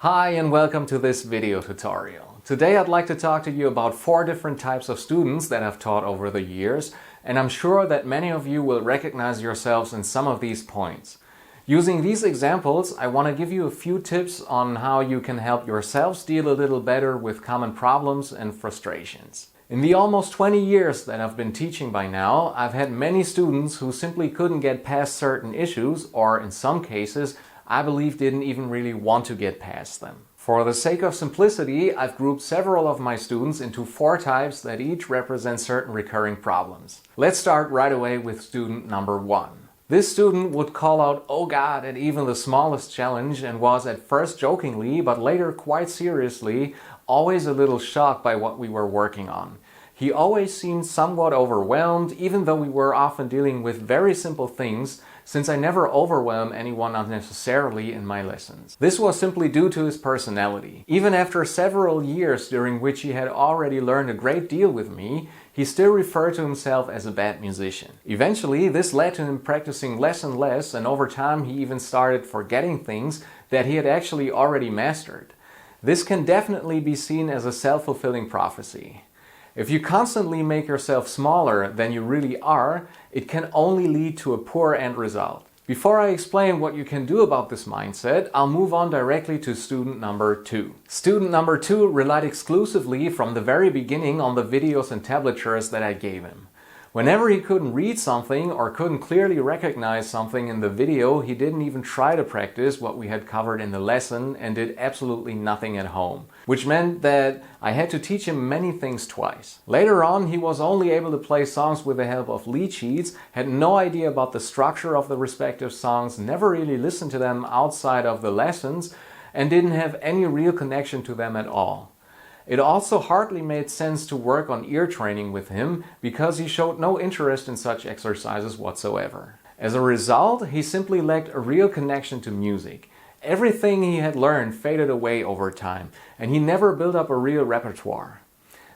Hi and welcome to this video tutorial. Today I'd like to talk to you about 4 different types of students that I've taught over the years, and I'm sure that many of you will recognize yourselves in some of these points. Using these examples, I want to give you a few tips on how you can help yourselves deal a little better with common problems and frustrations. In the almost 20 years that I've been teaching by now, I've had many students who simply couldn't get past certain issues, or in some cases, I believe didn't even really want to get past them. For the sake of simplicity, I've grouped several of my students into 4 types that each represent certain recurring problems. Let's start right away with student number 1. This student would call out "oh God" at even the smallest challenge and was at first jokingly, but later quite seriously, always a little shocked by what we were working on. He always seemed somewhat overwhelmed, even though we were often dealing with very simple things, since I never overwhelm anyone unnecessarily in my lessons. This was simply due to his personality. Even after several years during which he had already learned a great deal with me, he still referred to himself as a bad musician. Eventually, this led to him practicing less and less, and over time he even started forgetting things that he had actually already mastered. This can definitely be seen as a self-fulfilling prophecy. If you constantly make yourself smaller than you really are, it can only lead to a poor end result. Before I explain what you can do about this mindset, I'll move on directly to student number 2. Student number 2 relied exclusively from the very beginning on the videos and tablatures that I gave him. Whenever he couldn't read something or couldn't clearly recognize something in the video, he didn't even try to practice what we had covered in the lesson and did absolutely nothing at home, which meant that I had to teach him many things twice. Later on, he was only able to play songs with the help of lead sheets, had no idea about the structure of the respective songs, never really listened to them outside of the lessons, and didn't have any real connection to them at all. It also hardly made sense to work on ear training with him because he showed no interest in such exercises whatsoever. As a result, he simply lacked a real connection to music. Everything he had learned faded away over time, and he never built up a real repertoire.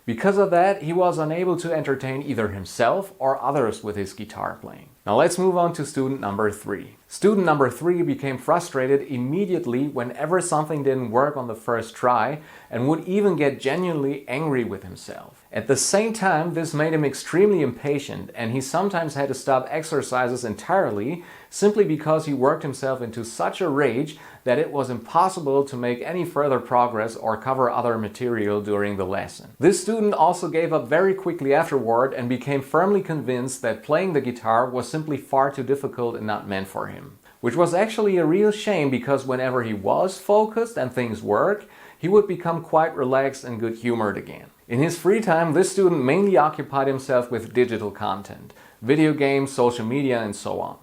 Because of that, he was unable to entertain either himself or others with his guitar playing. Now let's move on to student number 3. Student number 3 became frustrated immediately whenever something didn't work on the first try and would even get genuinely angry with himself. At the same time, this made him extremely impatient, and he sometimes had to stop exercises entirely simply because he worked himself into such a rage that it was impossible to make any further progress or cover other material during the lesson. This student also gave up very quickly afterward and became firmly convinced that playing the guitar was simply far too difficult and not meant for him. Which was actually a real shame, because whenever he was focused and things worked, he would become quite relaxed and good-humored again. In his free time, this student mainly occupied himself with digital content, video games, social media, and so on.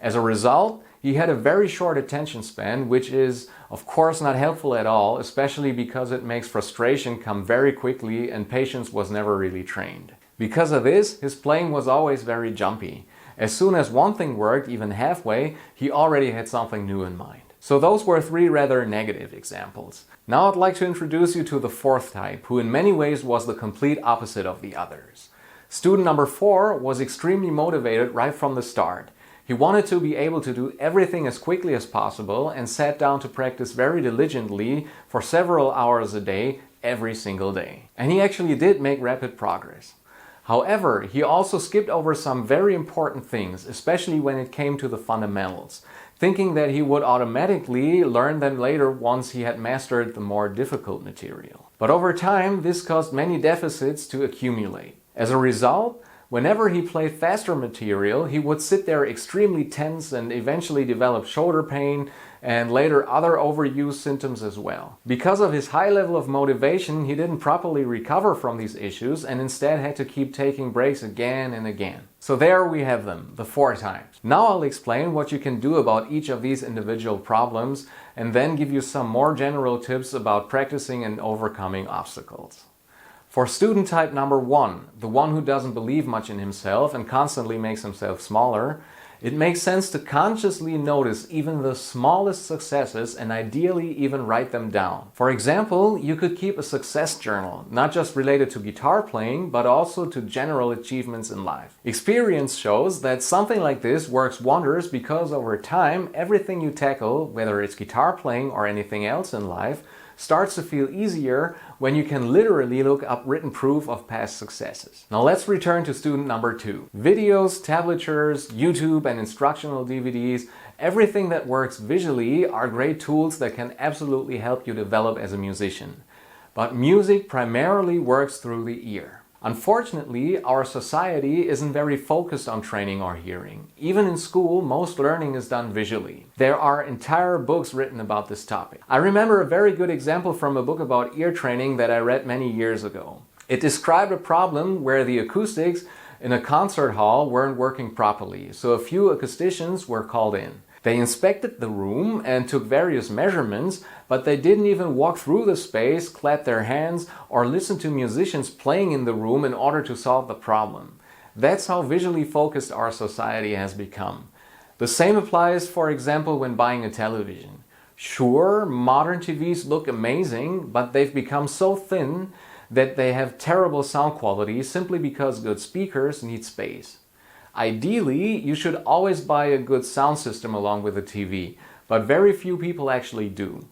As a result, he had a very short attention span, which is, of course, not helpful at all, especially because it makes frustration come very quickly and patience was never really trained. Because of this, his playing was always very jumpy. As soon as one thing worked, even halfway, he already had something new in mind. So those were 3 rather negative examples. Now I'd like to introduce you to the 4th type, who in many ways was the complete opposite of the others. Student number 4 was extremely motivated right from the start. He wanted to be able to do everything as quickly as possible and sat down to practice very diligently for several hours a day, every single day. And he actually did make rapid progress. However, he also skipped over some very important things, especially when it came to the fundamentals, thinking that he would automatically learn them later once he had mastered the more difficult material. But over time, this caused many deficits to accumulate. As a result, whenever he played faster material, he would sit there extremely tense and eventually develop shoulder pain and later other overuse symptoms as well. Because of his high level of motivation, he didn't properly recover from these issues and instead had to keep taking breaks again and again. So there we have them, the 4 types. Now I'll explain what you can do about each of these individual problems and then give you some more general tips about practicing and overcoming obstacles. For student type number 1, the one who doesn't believe much in himself and constantly makes himself smaller, It makes sense to consciously notice even the smallest successes and ideally even write them down. For example, you could keep a success journal, not just related to guitar playing, but also to general achievements in life. Experience shows that something like this works wonders because over time, everything you tackle, whether it's guitar playing or anything else in life, starts to feel easier when you can literally look up written proof of past successes. Now let's return to student number 2. Videos, tablatures, YouTube and instructional DVDs, everything that works visually are great tools that can absolutely help you develop as a musician. But music primarily works through the ear. Unfortunately, our society isn't very focused on training our hearing. Even in school, most learning is done visually. There are entire books written about this topic. I remember a very good example from a book about ear training that I read many years ago. It described a problem where the acoustics in a concert hall weren't working properly, so a few acousticians were called in. They inspected the room and took various measurements, but they didn't even walk through the space, clap their hands, or listen to musicians playing in the room in order to solve the problem. That's how visually focused our society has become. The same applies, for example, when buying a television. Sure, modern TVs look amazing, but they've become so thin that they have terrible sound quality simply because good speakers need space. Ideally, you should always buy a good sound system along with a TV, but very few people actually do.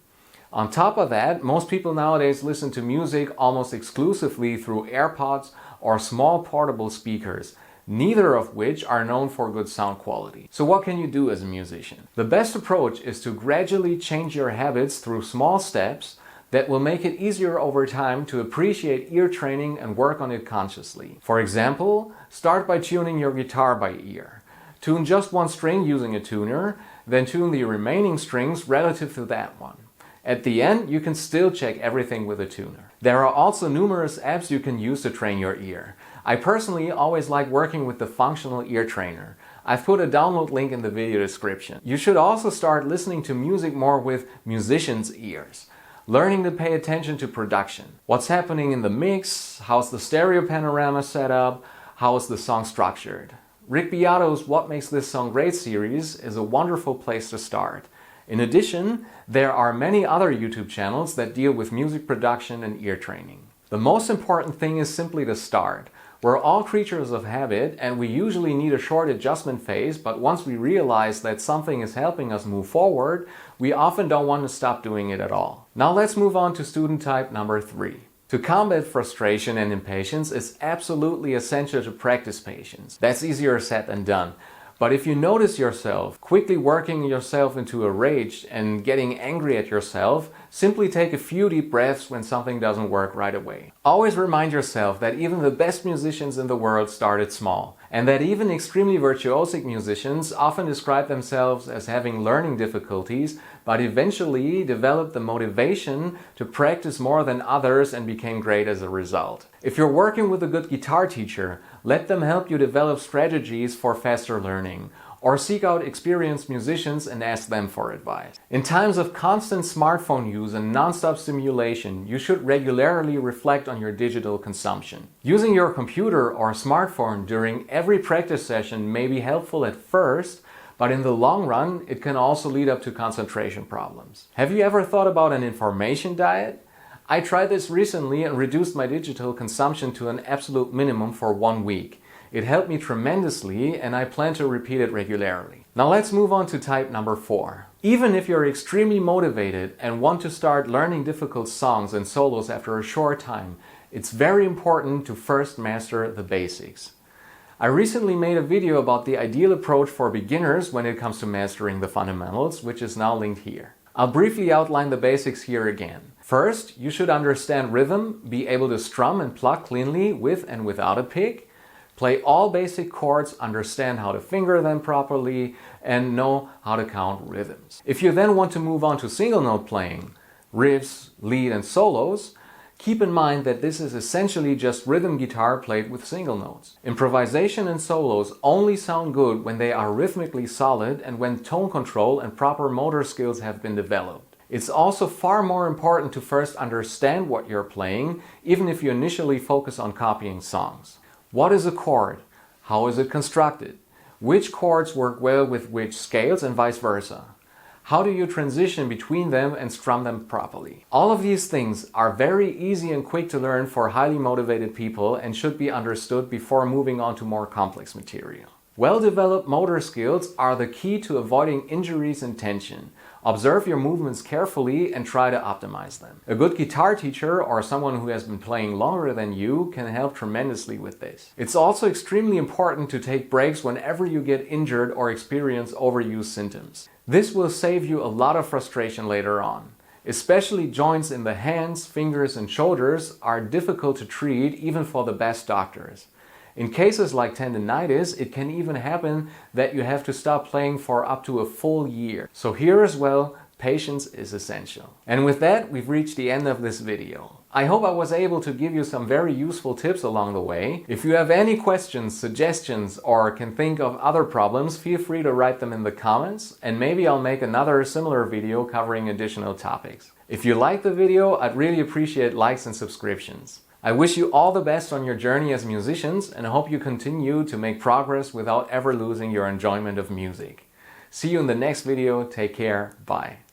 On top of that, most people nowadays listen to music almost exclusively through AirPods or small portable speakers, neither of which are known for good sound quality. So what can you do as a musician? The best approach is to gradually change your habits through small steps that will make it easier over time to appreciate ear training and work on it consciously. For example, start by tuning your guitar by ear. Tune just one string using a tuner, then tune the remaining strings relative to that one. At the end, you can still check everything with a tuner. There are also numerous apps you can use to train your ear. I personally always like working with the functional ear trainer. I've put a download link in the video description. You should also start listening to music more with musicians' ears. Learning to pay attention to production. What's happening in the mix? How's the stereo panorama set up? How is the song structured? Rick Beato's What Makes This Song Great series is a wonderful place to start. In addition, there are many other YouTube channels that deal with music production and ear training. The most important thing is simply to start. We're all creatures of habit and we usually need a short adjustment phase, but once we realize that something is helping us move forward, we often don't want to stop doing it at all. Now let's move on to student type number 3. To combat frustration and impatience, it's absolutely essential to practice patience. That's easier said than done. But if you notice yourself quickly working yourself into a rage and getting angry at yourself, simply take a few deep breaths when something doesn't work right away. Always remind yourself that even the best musicians in the world started small, and that even extremely virtuosic musicians often describe themselves as having learning difficulties, but eventually developed the motivation to practice more than others and became great as a result. If you're working with a good guitar teacher, let them help you develop strategies for faster learning, or seek out experienced musicians and ask them for advice. In times of constant smartphone use and non-stop stimulation, you should regularly reflect on your digital consumption. Using your computer or smartphone during every practice session may be helpful at first, but in the long run, it can also lead up to concentration problems. Have you ever thought about an information diet? I tried this recently and reduced my digital consumption to an absolute minimum for 1 week. It helped me tremendously and I plan to repeat it regularly. Now let's move on to type number 4. Even if you're extremely motivated and want to start learning difficult songs and solos after a short time, it's very important to first master the basics. I recently made a video about the ideal approach for beginners when it comes to mastering the fundamentals, which is now linked here. I'll briefly outline the basics here again. First, you should understand rhythm, be able to strum and pluck cleanly with and without a pick, play all basic chords, understand how to finger them properly, and know how to count rhythms. If you then want to move on to single note playing, riffs, lead and solos, keep in mind that this is essentially just rhythm guitar played with single notes. Improvisation and solos only sound good when they are rhythmically solid and when tone control and proper motor skills have been developed. It's also far more important to first understand what you're playing, even if you initially focus on copying songs. What is a chord? How is it constructed? Which chords work well with which scales and vice versa? How do you transition between them and strum them properly? All of these things are very easy and quick to learn for highly motivated people and should be understood before moving on to more complex material. Well-developed motor skills are the key to avoiding injuries and tension. Observe your movements carefully and try to optimize them. A good guitar teacher or someone who has been playing longer than you can help tremendously with this. It's also extremely important to take breaks whenever you get injured or experience overuse symptoms. This will save you a lot of frustration later on. Especially joints in the hands, fingers and shoulders are difficult to treat even for the best doctors. In cases like tendinitis, it can even happen that you have to stop playing for up to a full year. So here as well, patience is essential. And with that, we've reached the end of this video. I hope I was able to give you some very useful tips along the way. If you have any questions, suggestions, or can think of other problems, feel free to write them in the comments, and maybe I'll make another similar video covering additional topics. If you like the video, I'd really appreciate likes and subscriptions. I wish you all the best on your journey as musicians and hope you continue to make progress without ever losing your enjoyment of music. See you in the next video. Take care. Bye.